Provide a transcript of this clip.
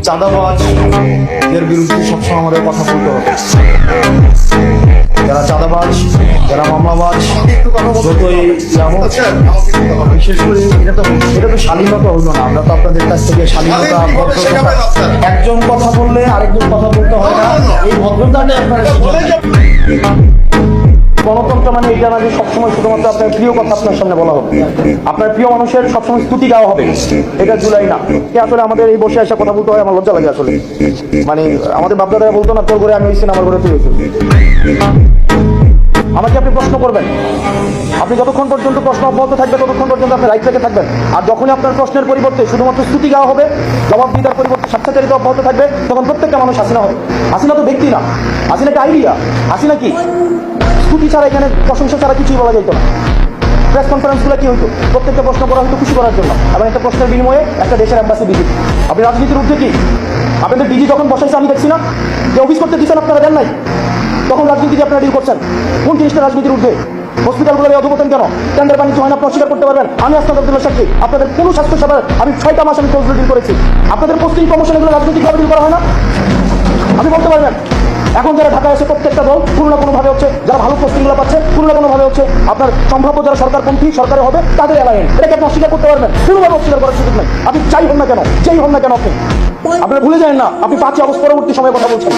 চাঁদাবাজদের বিরুদ্ধে সবসময় আমাদের কথা বলতে হবে। যারা চাঁদাবাজ, যারা মামলাবাজ, যতই বিশেষ করে এটা তো শালীনতা হইল না। আমরা তো আপনাদের কাছ থেকে শালীনতা, ভদ্রতা, একজন কথা বললে আরেকজন কথা বলতে হয় না, এই ভদ্রতাটা আপনারা গণতন্ত্র মানে এটা না যে সবসময় শুধুমাত্র আপনার প্রিয় কথা আপনার সামনে বলা হবে, আপনার প্রিয় মানুষের সবসময় স্তুতি গাওয়া হবে, এটা জুলাই না। আসলে আমাদের এই বসে আসা কথা বলতে হয়, আমার লজ্জা লাগে আসলে। মানে আমাদের বাপদাদারা বলতো না, তোর ঘরে আমি হয়েছি না, আমার ঘরে তুই হয়েছিস। আমাকে আপনি প্রশ্ন করবেন, আপনি যতক্ষণ পর্যন্ত প্রশ্ন অব্যাহত থাকবে ততক্ষণ পর্যন্ত আপনি রাইট থেকে থাকবেন। আর যখনই আপনার প্রশ্নের পরিবর্তে শুধুমাত্র স্তুতি গাওয়া হবে, জবাবদিহিতার পরিবর্তে স্বেচ্ছাচারিতা অব্যাহত থাকবে, তখন প্রত্যেকটা মানুষ হাসিনা হবে। হাসিনা তো ব্যক্তি না, হাসিনা কি আইডিয়া। হাসিনা কি স্তুতি ছাড়া, এখানে প্রশংসা ছাড়া কিছুই বলা যেত না। প্রেস কনফারেন্সগুলো কি হইতো, প্রত্যেকটা প্রশ্ন করা হয়তো খুশি করার জন্য, এবং একটা প্রশ্নের বিনিময়ে একটা দেশের অ্যাম্বাসি ভিজিট। আপনি রাজনীতির ঊর্ধ্বে কি? আপনাদের ডিজি যখন বসাইছে আমি দেখছি না যে অফিস করতে দিচ্ছেন, আপনারা দেন নাই, তখন রাজনীতি দিয়ে আপনারা ডিল করছেন। কোন জিনিসটা রাজনীতির ঊর্ধ্বে? হসপিটালগুলো অধপতন কেন? টেন্ডার বাণিজ্য হয় না, আপনি অস্বীকার করতে পারবেন। আমি আসলাম আব্দুল্লাহ সাক্ষী, আপনাদের কোনো স্বাস্থ্যসেবার আমি 6টা মাস আমি ক্লোজ ডিল করেছি। আপনাদের পোস্টিং প্রমোশন এগুলো রাজনৈতিকভাবে ডিল করা হয় না, আপনি বলতে পারবেন। এখন যারা ঢাকায় এসে প্রত্যেকটা দল কোনো না কোনোভাবে হচ্ছে, যারা ভালো পোস্টিংগুলো পাচ্ছে কোনো না কোনোভাবে হচ্ছে আপনার সম্ভাব্য যারা সরকারপন্থী সরকারে হবে তাদের অ্যালায়েন্স, এটাকে আপনি অস্বীকার করতে পারবেন। কোনোভাবে অস্বীকার করার সুযোগ নেই। আপনি যাই হন না কেন, যেই হন না কেন, আপনি আপনারা ভুলে যান না আপনি 5 আগস্ট পরবর্তী সময়ে কথা বলছেন।